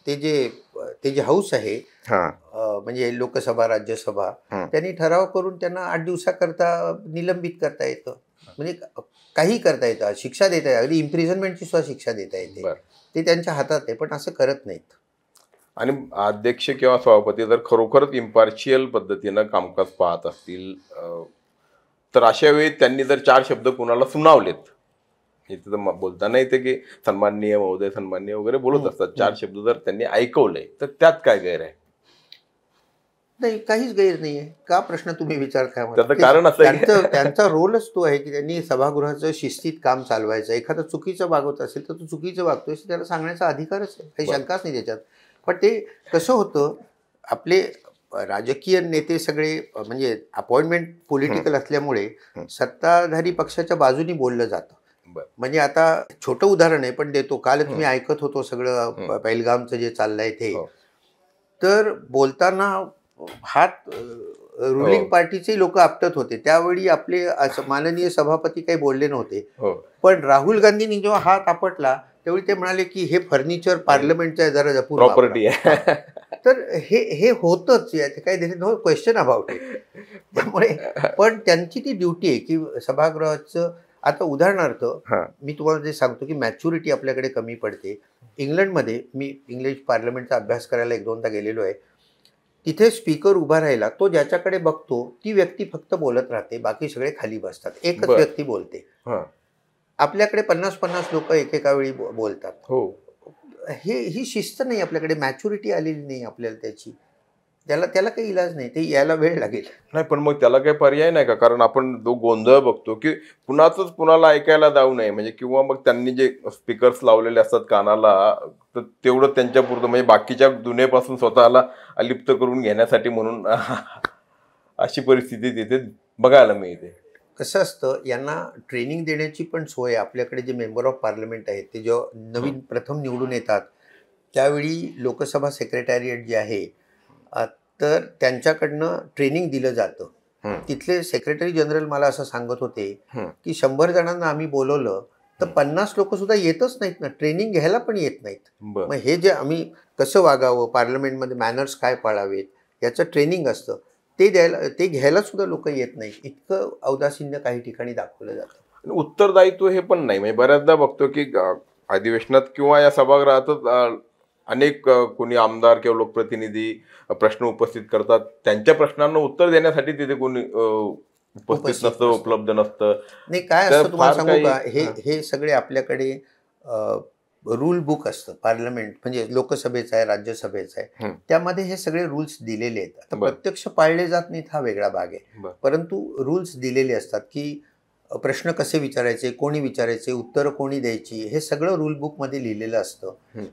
ते जे हाऊस आहे म्हणजे लोकसभा राज्यसभा त्यांनी ठराव करून त्यांना 8 दिवसाकरता निलंबित करता येतं. म्हणजे काही करता येतं, शिक्षा देता येते, अगदी इम्प्रिझनमेंटची सुद्धा शिक्षा देता येते. बरं. ते त्यांच्या हातात आहे, पण असं करत नाहीत. आणि अध्यक्ष किंवा सभापती जर खरोखरच इम्पार्शियल पद्धतीनं कामकाज पाहत असतील तर अशा वेळी त्यांनी जर 4 शब्द कुणाला सुनावलेत, इथे तर बोलताना येते की सन्माननीय महोदय, सन्माननीय वगैरे बोलत असतात, 4 शब्द जर त्यांनी ऐकवले तर त्यात काय गैर आहे? नाही, काहीच गैर नाहीये. का प्रश्न तुम्ही विचारताय मला? त्याचं कारण असं आहे की त्यांचा रोलच तो आहे की त्यांनी सभागृहाचं शिस्तीत काम चालवायचं. एखादं चुकीचं वागवत असेल तर तो चुकीचं वागतोय त्याला सांगण्याचा अधिकारच आहे, काही शंकाच नाही त्याच्यात. पण ते कसं होतं, आपले राजकीय नेते सगळे म्हणजे अपॉइंटमेंट पॉलिटिकल असल्यामुळे सत्ताधारी पक्षाच्या बाजूनी बोललं जातं. म्हणजे आता छोटं उदाहरण आहे पण देतो. कालच मी ऐकत होतो सगळं पहलगामचं जे चाललंय ते. तर बोलताना हात रुलिंग पार्टीचे लोक आपटत होते. त्यावेळी आपले माननीय सभापती काही बोलले नव्हते. पण राहुल गांधींनी जेव्हा हात आपटला त्यावेळी ते म्हणाले की हे फर्निचर पार्लमेंटचं जरा जपून प्रॉपर्टी आहे. तर हे होतच, काही नो क्वेश्चन अबाउट इट. त्यामुळे पण त्यांची ती ड्युटी आहे की सभागृहाचं. आता उदाहरणार्थ मी तुम्हाला जे सांगतो की मॅच्युरिटी आपल्याकडे कमी पडते. इंग्लंडमध्ये मी इंग्लिश पार्लमेंटचा अभ्यास करायला 1-2दा गेलेलो आहे. तिथे स्पीकर उभा राहिला, तो ज्याच्याकडे बघतो ती व्यक्ती फक्त बोलत राहते, बाकी सगळे खाली बसतात, एकच व्यक्ती बोलते. आपल्याकडे 50-50 लोक एकेका वेळी बोलतात. ही शिस्त नाही आपल्याकडे, मॅच्युरिटी आलेली नाही आपल्याला त्याची. त्याला काही इलाज नाही, ते यायला वेळ लागेल. नाही, पण मग त्याला काही पर्याय नाही का? कारण आपण जो गोंधळ बघतो की कुणाचंच कुणाला ऐकायला जाऊ नये, म्हणजे किंवा मग त्यांनी जे स्पीकर्स लावलेले असतात कानाला, तर तेवढं त्यांच्यापुरतं, म्हणजे बाकीच्या दुनियेपासून स्वतःला अलिप्त करून घेण्यासाठी म्हणून अशी परिस्थिती तिथे बघायला मिळते. कसं असतं, यांना ट्रेनिंग देण्याची पण सोय आहे. आपल्याकडे जे मेंबर ऑफ पार्लमेंट आहेत ते जेव्हा नवीन प्रथम निवडून येतात त्यावेळी लोकसभा सेक्रेटॅरिएट जे आहे तर त्यांच्याकडनं ट्रेनिंग दिलं जातं. तिथले सेक्रेटरी जनरल मला असं सांगत होते की 100 जणांना आम्ही बोलवलं तर 50 लोक सुद्धा येतच नाहीत ना, ट्रेनिंग घ्यायला पण येत नाहीत. मग हे जे आम्ही कसं वागावं, पार्लमेंटमध्ये मॅनर्स काय पाळावेत याचं ट्रेनिंग असतं, ते घ्यायला सुद्धा लोक येत नाहीत. इतकं औदासीन्य काही ठिकाणी दाखवलं जातं. उत्तरदायित्व हे पण नाही. म्हणजे बऱ्याचदा बघतो की अधिवेशनात किंवा या सभागृहातच अनेक कोणी आमदार किंवा लोकप्रतिनिधी प्रश्न उपस्थित करतात, त्यांच्या प्रश्नांना उत्तर देण्यासाठी तिथे कोणी उपस्थित नसतं, उपलब्ध नसतं. नाही, काय असतं तुम्हाला सांगू का, हे सगळे आपल्याकडे रूल बुक असतं. पार्लमेंट म्हणजे लोकसभेचं आहे, राज्यसभेचं आहे, त्यामध्ये हे सगळे रूल्स दिलेले आहेत. आता प्रत्यक्ष पाळले जात नाहीत हा वेगळा भाग आहे, परंतु रूल्स दिलेले असतात की प्रश्न कसे विचारायचे, कोणी विचारायचे, उत्तरं कोणी द्यायची, हे सगळं रूल बुकमध्ये लिहिलेलं असतं.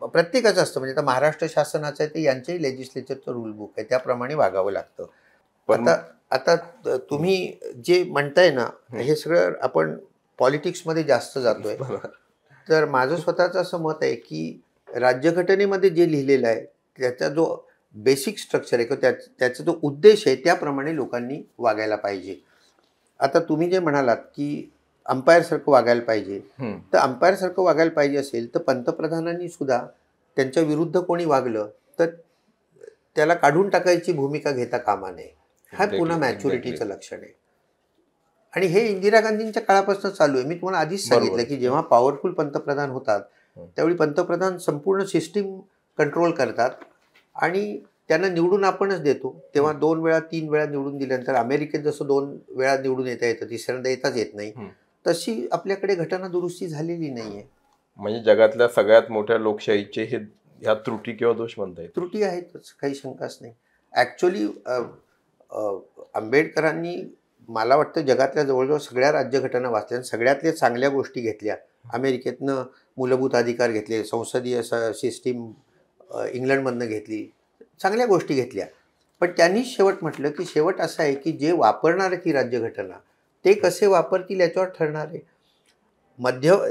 प्रत्येकाचं असतं. म्हणजे आता महाराष्ट्र शासनाचं आहे ते यांच्याही लेजिस्लेचरचं रूल बुक आहे, त्याप्रमाणे वागावं लागतं. आता तुम्ही जे म्हणताय ना, हे सगळं आपण पॉलिटिक्समध्ये जास्त जातोय. तर माझं स्वतःचं असं मत आहे की राज्यघटनेमध्ये जे लिहिलेलं आहे त्याचा जो बेसिक स्ट्रक्चर आहे किंवा त्याचा जो उद्देश आहे त्याप्रमाणे लोकांनी वागायला पाहिजे. आता तुम्ही जे म्हणालात की अंपायरसारखं वागायला पाहिजे, तर अंपायरसारखं वागायला पाहिजे असेल तर पंतप्रधानांनी सुद्धा त्यांच्या विरुद्ध कोणी वागलं तर त्याला काढून टाकायची भूमिका घेता कामा नये. हा पुन्हा मॅच्युरिटीचं लक्षण आहे. आणि हे इंदिरा गांधींच्या काळापासून चालू आहे. मी तुम्हाला आधीच सांगितलं की जेव्हा पॉवरफुल पंतप्रधान होतात त्यावेळी पंतप्रधान संपूर्ण सिस्टीम कंट्रोल करतात आणि त्यांना निवडून आपणच देतो. तेव्हा 2 वेळा 3 वेळा निवडून दिल्यानंतर अमेरिकेत जसं 2 वेळा निवडून येतं, तिसऱ्यांदा येताच येत नाही, तशी आपल्याकडे घटना दुरुस्ती झालेली नाहीये. म्हणजे जगातल्या सगळ्यात मोठ्या लोकशाहीचे हे ह्या त्रुटी किंवा दोष म्हणता येईल. त्रुटी आहेतच, काही शंकाच नाही. ॲक्च्युली आंबेडकरांनी मला वाटतं जगातल्या जवळजवळ सगळ्या राज्यघटना वाचल्या, सगळ्यातल्या चांगल्या गोष्टी घेतल्या. अमेरिकेतनं मूलभूत अधिकार घेतले, संसदीय सिस्टीम इंग्लंडमधनं घेतली, चांगल्या गोष्टी घेतल्या. पण त्यांनी शेवट म्हटलं की शेवट असं आहे की जे वापरणार आहे ती राज्यघटना ते कसे वापरतील याच्यावर ठरणार आहे.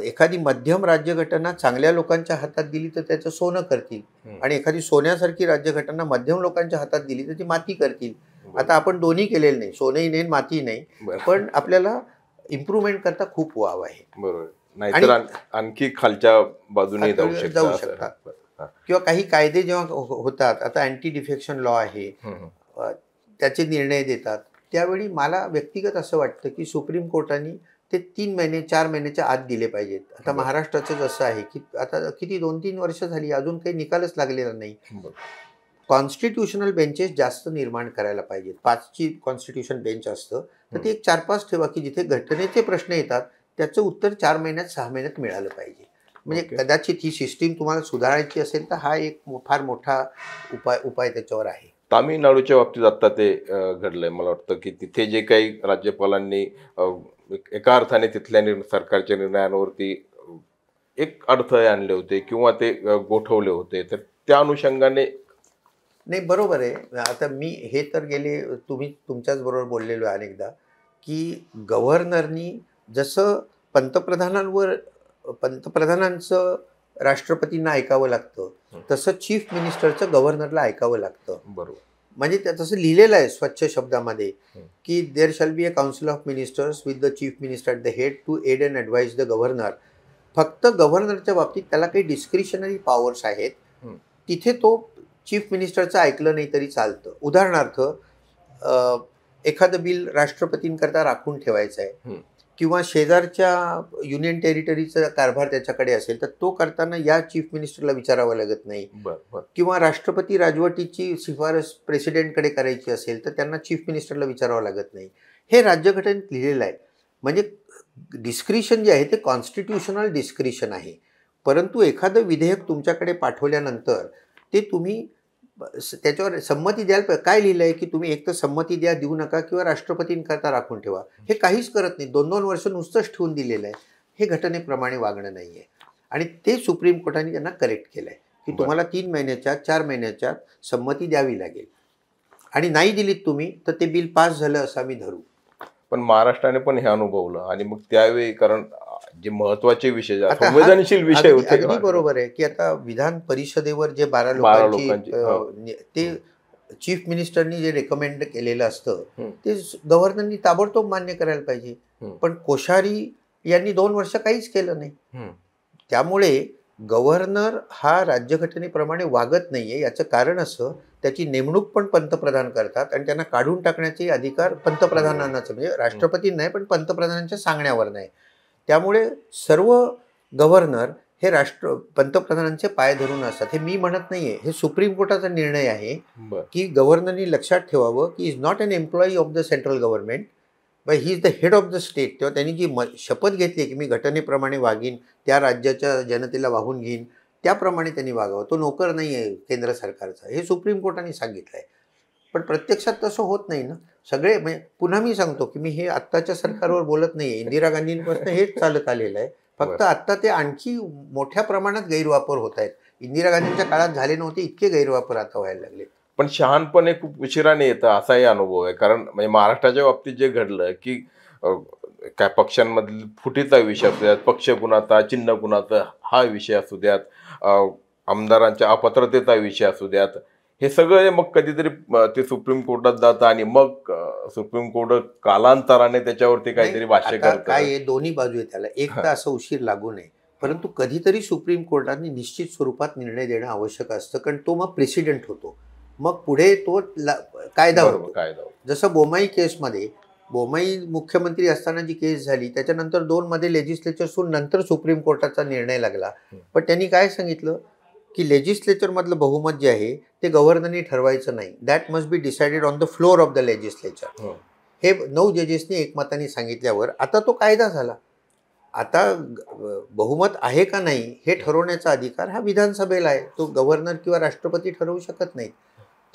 एखादी मध्यम राज्यघटना चांगल्या लोकांच्या हातात दिली तर त्याचं सोनं करतील, आणि एखादी सोन्यासारखी राज्यघटना मध्यम लोकांच्या हातात दिली तर ती माती करतील. आता आपण दोन्ही केलेलं नाही, सोनही नाही माती नाही, पण आपल्याला इम्प्रूव्हमेंट करता खूप वाव आहे. बरोबर, नाहीतर आणखी खालच्या बाजूने जाऊ शकतात. किंवा काही कायदे जेव्हा होतात, आता अँटी डिफेक्शन लॉ आहे, त्याचे निर्णय देतात, त्यावेळी मला व्यक्तिगत असं वाटतं की सुप्रीम कोर्टाने ते 3 महिने 4 महिन्याच्या आत दिले पाहिजेत. आता बरं. महाराष्ट्राचं जसं आहे की आता किती 2-3 वर्ष झाली अजून काही निकालच लागलेला नाही. बरं. कॉन्स्टिट्यूशनल बेंचेस जास्त निर्माण करायला पाहिजेत. 5ची कॉन्स्टिट्यूशन बेंच असतं तर ते एक 4-5 ठेवा की जिथे घटनेचे प्रश्न येतात त्याचं उत्तर 4 महिन्यात 6 महिन्यात मिळालं पाहिजे. म्हणजे ओके. कदाचित ही सिस्टीम तुम्हाला सुधारायची असेल तर हा एक फार मोठा उपाय त्याच्यावर आहे. तामिळनाडूच्या बाबतीत आता ते घडलंय. मला वाटतं की तिथे जे काही राज्यपालांनी एका अर्थाने तिथल्या सरकारच्या निर्णयांवरती एक अडथळे आणले होते किंवा ते गोठवले होते, तर त्या अनुषंगाने नाही बरोबर आहे. आता मी हे तर गेले तुम्ही तुमच्याच बरोबर बोललेलो आहे अनेकदा की गव्हर्नरनी जसं पंतप्रधानांचं राष्ट्रपतींना ऐकावं लागतं तसं चीफ मिनिस्टरचं गव्हर्नरला ऐकावं लागतं. बरोबर. म्हणजे तसं लिहिलेलं आहे स्वच्छ शब्दामध्ये की there shall be a council of ministers with the chief minister at the head to aid and advise the governor. फक्त गव्हर्नरच्या बाबतीत त्याला काही डिस्क्रिशनरी पॉवर्स आहेत. तिथे तो चीफ मिनिस्टरचं ऐकलं नाही तरी चालतं. उदाहरणार्थ एखादं बिल राष्ट्रपतींकरता राखून ठेवायचं आहे किंवा शेजारच्या युनियन टेरिटरीचा कारभार त्याच्याकडे असेल तर तो करताना या चीफ मिनिस्टरला विचारावं लागत नाही. किंवा राष्ट्रपती राजवटीची शिफारस प्रेसिडेंटकडे करायची असेल तर त्यांना चीफ मिनिस्टरला विचारावं लागत नाही. हे राज्यघटनेत लिहिलेलं आहे. म्हणजे डिस्क्रिशन जे आहे ते कॉन्स्टिट्यूशनल डिस्क्रिशन आहे. परंतु एखादं विधेयक तुमच्याकडे पाठवल्यानंतर ते तुम्ही त्याच्यावर संमती द्याल. काय लिहिलं आहे की तुम्ही एक तर संमती द्या, देऊ नका किंवा राष्ट्रपतींकरता राखून ठेवा. हे काहीच करत नाही. 2-2 वर्ष नुसतंच ठेवून दिलेलं आहे. हे घटनेप्रमाणे वागणं नाही आहे. आणि ते सुप्रीम कोर्टाने त्यांना करेक्ट केलं आहे की तुम्हाला 3 महिन्याच्या 4 महिन्याच्या संमती द्यावी लागेल आणि नाही दिलीत तुम्ही तर ते बिल पास झालं असं आम्ही धरू. पण महाराष्ट्राने पण हे अनुभवलं आणि मग त्यावेळी कारण जे महत्वाचे विषय संवेदनशील विषय होते. अगदी बरोबर आहे की आता विधान परिषदेवर जे 12 लोकांची ते चीफ मिनिस्टरनी जे रेकमेंड केलेलं असतं ते गव्हर्नरनी ताबडतोब मान्य करायला पाहिजे. पण कोश्यारी यांनी 2 वर्ष काहीच केलं नाही. त्यामुळे गव्हर्नर हा राज्यघटनेप्रमाणे वागत नाहीये. याचं कारण असं त्याची नेमणूक पण पंतप्रधान करतात आणि त्यांना काढून टाकण्याचे अधिकार पंतप्रधानांनाच, म्हणजे राष्ट्रपती नाही पण पंतप्रधानांच्या सांगण्यावर नाही. त्यामुळे सर्व गव्हर्नर हे पंतप्रधानांचे पाय धरून असतात. हे मी म्हणत नाहीये, हे सुप्रीम कोर्टाचा निर्णय आहे की गव्हर्नरनी लक्षात ठेवावं की is not an employee of the central government but he is the head of the state. तेव्हा त्यांनी जी शपथ घेतली की मी घटनेप्रमाणे वागीन, त्या राज्याच्या जनतेला वाहून घेईन, त्याप्रमाणे त्यांनी वागावं. तो नोकर नाही आहे केंद्र सरकारचा, हे सुप्रीम कोर्टाने सांगितलं आहे. पण प्रत्यक्षात तसं होत नाही ना. सगळे म्हणजे पुन्हा मी सांगतो की मी हे आत्ताच्या सरकारवर बोलत नाही आहे. इंदिरा गांधींपासून हेच चालत आलेलं आहे. फक्त आत्ता ते आणखी मोठ्या प्रमाणात गैरवापर होत आहेत. इंदिरा गांधींच्या काळात झाले नव्हते इतके गैरवापर आता व्हायला लागले. पण शहाणपणे खूप उशिराने येतं असाही अनुभव आहे. कारण म्हणजे महाराष्ट्राच्या बाबतीत जे घडलं की काय पक्षांमधील फुटीचा विषय असू द्यात, पक्ष कुणाचा, चिन्ह कुणाचा हा विषय असू द्यात, आमदारांच्या अपात्रतेचा विषय असू द्यात, हे सगळे मग कधीतरी ते सुप्रीम कोर्टात जातं आणि मग सुप्रीम कोर्ट कालांतराने त्याच्यावरती काहीतरी भाष्य करतं. काय आहे, दोन्ही बाजू आहे त्याला. एक तर असं उशीर लागू नये, परंतु कधीतरी सुप्रीम कोर्टाने निश्चित स्वरूपात निर्णय देणं आवश्यक असतं. कारण तो मग प्रेसिडेंट होतो, मग पुढे तो कायदा होतो. जसं बोमाई केसमध्ये, बोमाई मुख्यमंत्री असताना जी केस झाली त्याच्यानंतर 2 मध्ये लेजिस्लेचर सोडून नंतर सुप्रीम कोर्टाचा निर्णय लागला. पण त्यांनी काय सांगितलं की लेजिस्लेचरमधलं बहुमत जे आहे ते गव्हर्नरनी ठरवायचं नाही. That must be decided on the floor of the legislature. हे 9 जजेसनी एकमताने सांगितल्यावर आता तो कायदा झाला. आता बहुमत आहे का नाही हे ठरवण्याचा अधिकार हा विधानसभेला आहे. तो गव्हर्नर किंवा राष्ट्रपती ठरवू शकत नाहीत.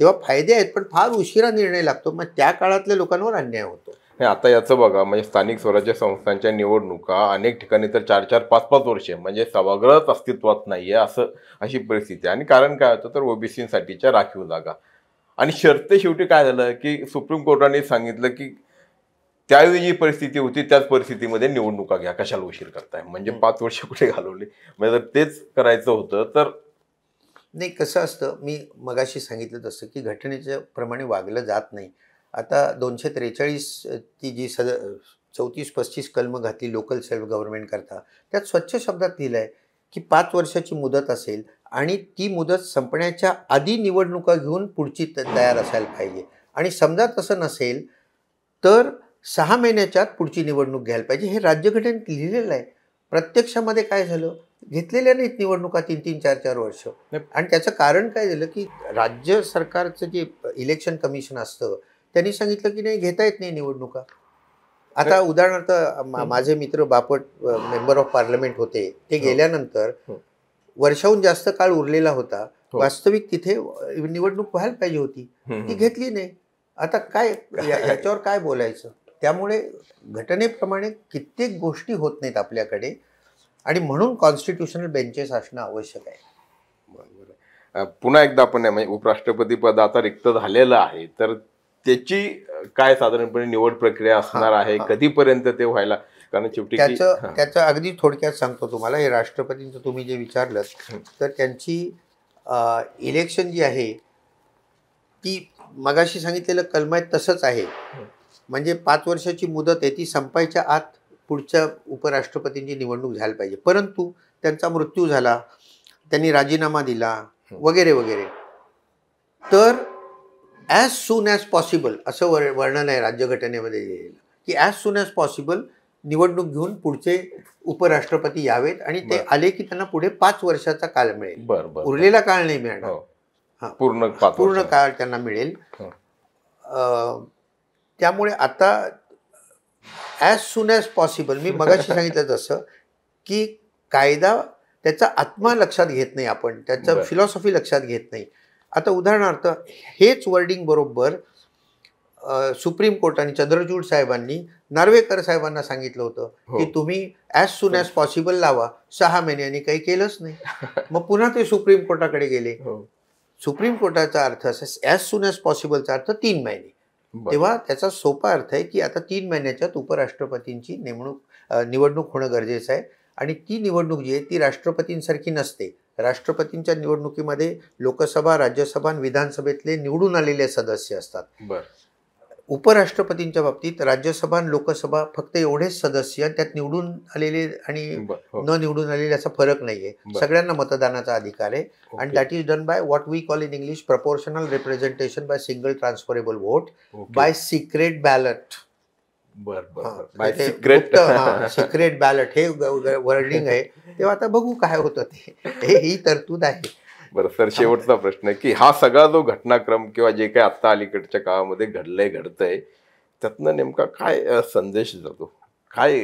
तेव्हा फायदे आहेत पण फार उशिरा निर्णय लागतो. मग त्या काळातल्या लोकांवर अन्याय होतो. आता याचं बघा, म्हणजे स्थानिक स्वराज्य संस्थांच्या निवडणुका अनेक ठिकाणी तर 4-4, 5-5 वर्षे म्हणजे सभागृहच अस्तित्वात नाहीये अशी परिस्थिती. आणि कारण काय होतं तर ओबीसीसाठीच्या राखीव जागा आणि शर्ते शेवटी काय झालं की सुप्रीम कोर्टाने सांगितलं की त्यावेळी जी परिस्थिती होती त्याच परिस्थितीमध्ये निवडणुका घ्या, कशाला उशीर करताय. म्हणजे 5 वर्ष कुठे घालवली. म्हणजे जर तेच करायचं होतं तर नाही. कसं असतं, मी मगाशी सांगितलं तसं की घटनेच्या प्रमाणे वागलं जात नाही. आता 243 ती जी 34-35 कलमं घातली लोकल सेल्फ गव्हर्नमेंट करता, त्यात स्वच्छ शब्दात लिहिलं आहे की 5 वर्षाची मुदत असेल आणि ती मुदत संपण्याच्या आधी निवडणुका घेऊन पुढची तयार असायला पाहिजे. आणि समजा तसं नसेल तर 6 महिन्याच्या आत पुढची निवडणूक घ्यायला पाहिजे. हे राज्यघटनेत लिहिलेलं आहे. प्रत्यक्षामध्ये काय झालं, घेतलेल्या नाहीत निवडणुका 3-3, 4-4 वर्ष. आणि त्याचं कारण काय झालं, की राज्य सरकारचं जे इलेक्शन कमिशन असतं त्यांनी सांगितलं की नाही, घेता येत नाही निवडणुका. आता उदाहरणार्थ माझे मित्र बापट मेंबर ऑफ पार्लमेंट होते, ते गेल्यानंतर वर्षाहून जास्त काळ उरलेला होता. वास्तविक तिथे निवडणूक व्हायला पाहिजे होती, ती घेतली नाही. आता काय याच्यावर काय बोलायचं. त्यामुळे घटनेप्रमाणे कित्येक गोष्टी होत नाहीत आपल्याकडे आणि म्हणून कॉन्स्टिट्यूशनल बेंचेस असणं आवश्यक आहे. पुन्हा एकदा आपण म्हणजे उपराष्ट्रपती पद आता रिक्त झालेलं आहे, तर त्याची काय साधारणपणे निवड प्रक्रिया असणार आहे, कधीपर्यंत ते व्हायला, कारण शेवटी त्याचं अगदी थोडक्यात सांगतो तुम्हाला. हे राष्ट्रपतींचं तुम्ही जे विचारलं, तर त्यांची इलेक्शन जी आहे ती मगाशी सांगितलेलं कलमात तसंच आहे. म्हणजे 5 वर्षाची मुदत आहे, ती संपायच्या आत पुढच्या उपराष्ट्रपतींची निवडणूक झाली पाहिजे. परंतु त्यांचा मृत्यू झाला, त्यांनी राजीनामा दिला वगैरे वगैरे, तर ॲज सून ॲज पॉसिबल असं वर्णन आहे राज्यघटनेमध्ये लिहिलेलं, की ॲज सून ॲज पॉसिबल निवडणूक घेऊन पुढचे उपराष्ट्रपती यावेत आणि ते आले की त्यांना पुढे 5 वर्षाचा काळ मिळेल. उरलेला काळ नाही मिळणार, पूर्ण काळ त्यांना मिळेल. त्यामुळे आता ॲज सून ॲज पॉसिबल, मी मगाशी सांगितलं तसं, की कायदा त्याचा आत्मा लक्षात घेत नाही, आपण त्याचं फिलॉसॉफी लक्षात घेत नाही. आता उदाहरणार्थ हेच वर्डिंग बरोबर सुप्रीम कोर्टाने चंद्रचूड साहेबांनी नार्वेकर साहेबांना सांगितलं होतं की तुम्ही ॲज सून ॲज पॉसिबल लावा. 6 महिन्यांनी काही केलंच नाही. मग पुन्हा ते सुप्रीम कोर्टाकडे गेले. सुप्रीम कोर्टाचा अर्थ असा, ॲज सून ॲज पॉसिबलचा अर्थ 3 महिने. तेव्हा त्याचा सोपा अर्थ आहे की आता 3 महिन्याच्यात उपराष्ट्रपतींची निवडणूक होणं गरजेचं आहे. आणि ती निवडणूक जी आहे ती राष्ट्रपतींसारखी नसते. राष्ट्रपतींच्या निवडणुकीमध्ये लोकसभा, राज्यसभा आणि विधानसभेतले निवडून आलेले सदस्य असतात. उपराष्ट्रपतींच्या बाबतीत राज्यसभा आणि लोकसभा फक्त एवढेच सदस्य, त्यात निवडून आलेले आणि न निवडून आलेले असा फरक नाहीये. सगळ्यांना मतदानाचा अधिकार आहे. आणि that is done by what we call in English proportional representation by single transferable vote by secret ballot. Secret ballot हे वर्डिंग आहे. तेव्हा आता बघू काय होतं ते, ही तरतूद आहे. बरं सर, शेवटचा प्रश्न आहे की हा सगळा जो घटनाक्रम किंवा जे काही आता अलीकडच्या काळामध्ये घडतंय त्यातनं नेमका काय संदेश जातो, काय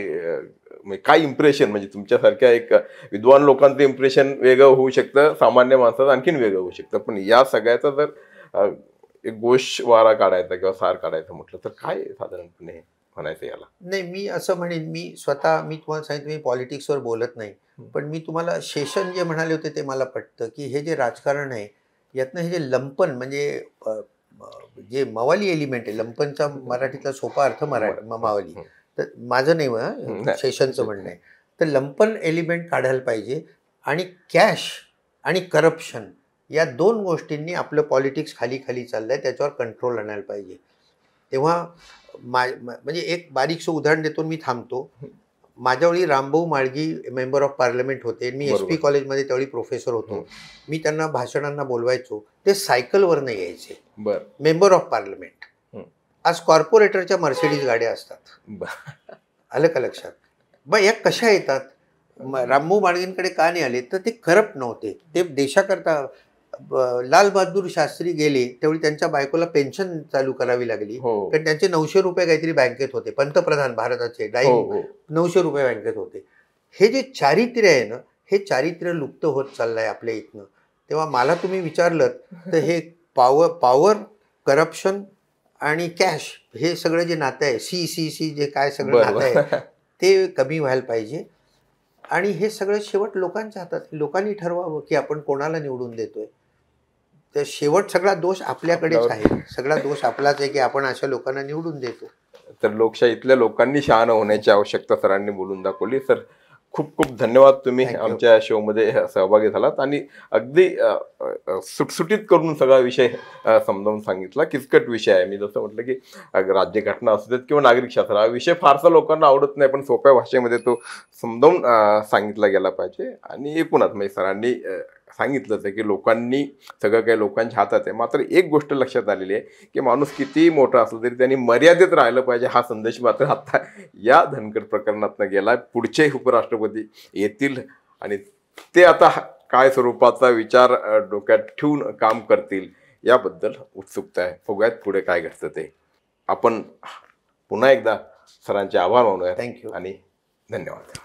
इम्प्रेशन, म्हणजे तुमच्यासारख्या एक विद्वान लोकांचं इम्प्रेशन वेगळं होऊ शकतं, सामान्य माणसाचं आणखीन वेगळं होऊ शकतं, पण या सगळ्याचा जर एक गोषवारा काढायचा किंवा सार काढायचं म्हटलं तर काय साधारणपणे म्हणायचं याला? नाही, मी असं म्हणेन, मी तुम्हाला सांगितलं, मी पॉलिटिक्सवर बोलत नाही, पण मी तुम्हाला शेषन जे म्हणाले होते ते मला पटतं की हे जे राजकारण आहे यातनं हे जे लंपन, म्हणजे जे मवाली एलिमेंट आहे, लंपनचा मराठीतला सोपा अर्थ मावली, तर माझं नाही, शेषनचं म्हणणं आहे, तर लंपन एलिमेंट काढायला पाहिजे. आणि कॅश आणि करप्शन या 2 गोष्टींनी आपलं पॉलिटिक्स खाली चाललंय, त्याच्यावर कंट्रोल आणायला पाहिजे. तेव्हा म्हणजे एक बारीकसं उदाहरण देतो, मी थांबतो. माझ्यावेळी Rambhau Malgi member of parliament होते, मी SP कॉलेजमध्ये त्यावेळी प्रोफेसर होतो. मी त्यांना भाषणांना बोलवायचो, ते सायकलवर नाही यायचे. Member of parliament. आज कॉर्पोरेटरच्या मर्सिडीज गाड्या असतात. आलं का लक्षात? मग या कशा येतात? रामभाऊ माळगींकडे का नाही आले? तर ते करप्ट नव्हते, ते देशाकरता. लाल बहादूर शास्त्री गेले त्यावेळी त्यांच्या बायकोला पेन्शन चालू करावी लागली, कारण त्यांचे 900 रुपये काहीतरी बँकेत होते. पंतप्रधान भारताचे 900 रुपये बँकेत होते. हे जे चारित्र्य आहे ना, हे चारित्र्य लुप्त होत चाललंय आपल्या इथनं. तेव्हा मला तुम्ही विचारलं तर हे पॉवर, करप्शन आणि कॅश, हे सगळं जे नातं आहे, सी जे काय सगळं नातं आहे ते कमी व्हायला पाहिजे. आणि हे सगळं शेवट लोकांच्या हातात, लोकांनी ठरवावं की आपण कोणाला निवडून देतोय. तर शेवट सगळा दोष आपल्याकडेच आहे, सगळा दोष आपलाच आहे की आपण अशा लोकांना निवडून देतो. तर लोकशाहीतल्या लोकांनी शहाणं होण्याची आवश्यकता सरांनी बोलून दाखवली. सर, खूप खूप धन्यवाद, तुम्ही आमच्या शो मध्ये सहभागी झालात आणि अगदी सुटसुटीत करून सगळा विषय समजावून सांगितला. किचकट विषय आहे, मी जसं म्हटलं की राज्यघटना असू देत किंवा नागरिक शास्त्र, हा विषय फारसा लोकांना आवडत नाही, पण सोप्या भाषेमध्ये तो समजावून सांगितला गेला पाहिजे. आणि एकूणच म्हणजे सरांनी सांगितलंच आहे की लोकांनी सगळं काही लोकांच्या हातात आहे. मात्र एक गोष्ट लक्षात आलेली आहे की माणूस कितीही मोठा असला तरी त्यांनी मर्यादित राहिलं पाहिजे, हा संदेश मात्र आता या धनगर प्रकरणातनं गेला. पुढचे उपराष्ट्रपती येतील आणि ते आता काय स्वरूपाचा विचार डोक्यात ठेवून काम करतील याबद्दल उत्सुकता आहे. बघूयात पुढे काय घडतं ते. आपण पुन्हा एकदा सरांचे आभार मानूया. थँक्यू आणि धन्यवाद.